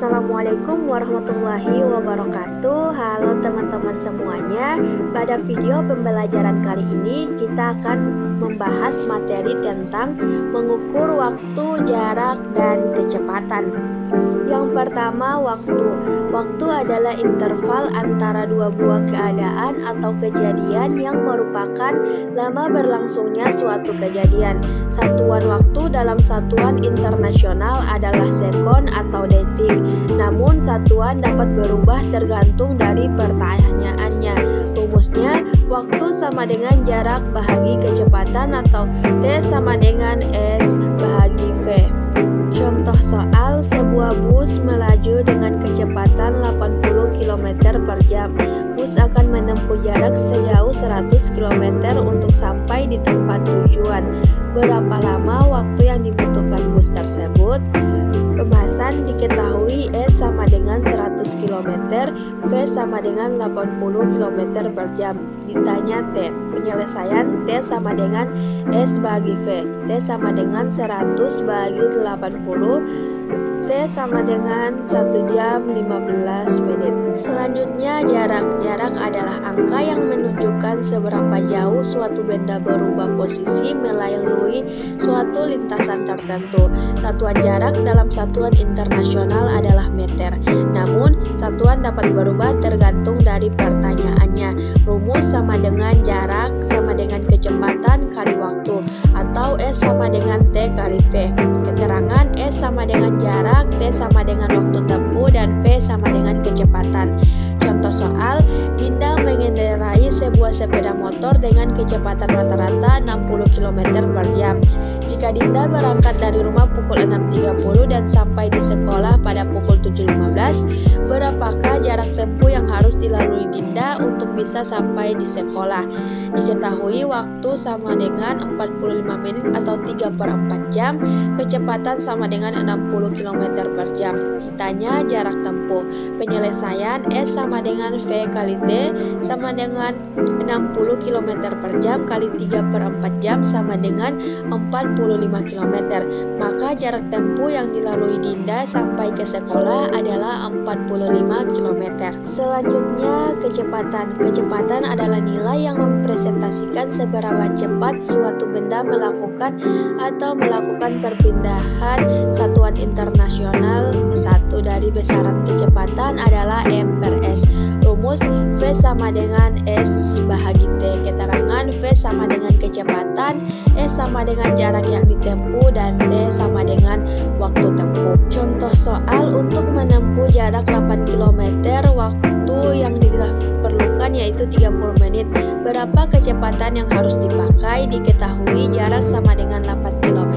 Assalamualaikum warahmatullahi wabarakatuh. Halo teman-teman semuanya. Pada video pembelajaran kali ini kita akan membahas materi tentang mengukur waktu, jarak, dan kecepatan. Yang pertama, waktu. Waktu adalah interval antara dua buah keadaan atau kejadian yang merupakan lama berlangsungnya suatu kejadian. Satuan waktu dalam satuan internasional adalah sekon atau detik. Namun satuan dapat berubah tergantung dari pertanyaannya. Rumusnya, waktu sama dengan jarak bahagi kecepatan atau T sama dengan S bahagi V. Contoh soal, sebuah bus melaju dengan kecepatan 80 km per jam. Bus akan menempuh jarak sejauh 100 km untuk sampai di tempat tujuan. Berapa lama waktu yang dibutuhkan bus tersebut? Pembahasan diketahui S sama dengan 100 km, V sama dengan 80 km per jam. Ditanya T, penyelesaian T sama dengan S bagi V. T sama dengan 100 bagi 80, T sama dengan 1 jam 15 menit. Selanjutnya jarak. Jarak adalah angka yang menunjukkan seberapa jauh suatu benda berubah posisi melalui suatu lintasan tertentu. Satuan jarak dalam satuan internasional adalah meter. Namun, satuan dapat berubah tergantung dari pertanyaannya. Rumus sama dengan jarak sama dengan kecepatan kali waktu, atau S sama dengan T kali V. Keterangan S sama dengan jarak, T sama dengan waktu tempuh, dan V sama dengan kecepatan. Contoh soal, Dinda mengendarai sebuah sepeda motor dengan kecepatan rata-rata 60 km per jam. Jika Dinda berangkat dari rumah pukul 6.30 dan sampai di sekolah pada pukul 7.15, berapakah jarak tempuh yang harus dilalui Dinda untuk bisa sampai di sekolah? Diketahui waktu sama dengan 45 menit atau 3/4 jam, kecepatan sama dengan 60 km per jam. Ditanya jarak tempuh, penyelesaian S sama dengan V kali T sama dengan 60 km per jam kali 3/4 jam sama dengan 45 km. Maka jarak tempuh yang dilalui Dinda sampai ke sekolah adalah 45 km. Selanjutnya kecepatan. Kecepatan adalah nilai yang mempresentasikan seberapa cepat suatu benda melakukan atau melakukan perpindahan satuan internasional satu. Dari besaran kecepatan adalah M per S. Rumus V sama dengan S bahagi T. Keterangan V sama dengan kecepatan, S sama dengan jarak yang ditempuh, dan T sama dengan waktu tempuh. Contoh soal, untuk menempuh jarak 8 km, waktu yang diperlukan yaitu 30 menit. Berapa kecepatan yang harus dipakai? Diketahui jarak sama dengan 8 km,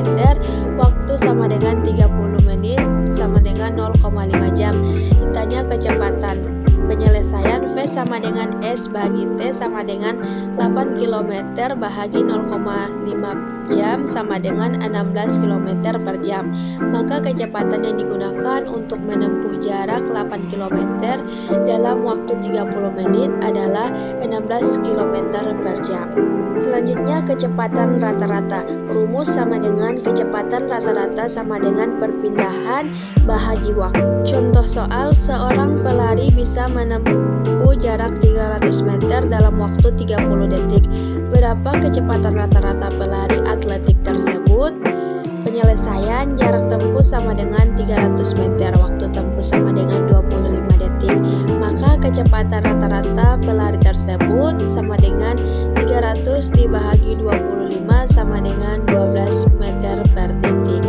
waktu sama dengan 30 menit sama dengan 0,5 jam. Ditanya kecepatan, penyelesaian V sama dengan S bagi T sama dengan 8 km bahagi 0,5 jam sama dengan 16 km per jam. Maka kecepatan yang digunakan untuk menempuh jarak 8 km dalam waktu 30 menit adalah 16 km per jam. Selanjutnya kecepatan rata-rata. Rumus sama dengan kecepatan rata-rata sama dengan perpindahan bahagi waktu. Contoh soal, seorang pelari bisa menempuh jarak 300 meter dalam waktu 30 detik. Berapa kecepatan rata-rata pelari atletik tersebut? Penyelesaian jarak tempuh sama dengan 300 meter, waktu tempuh sama dengan 25 detik. Maka kecepatan rata-rata pelari tersebut sama dengan 300 dibahagi 25 sama dengan 12 meter per detik.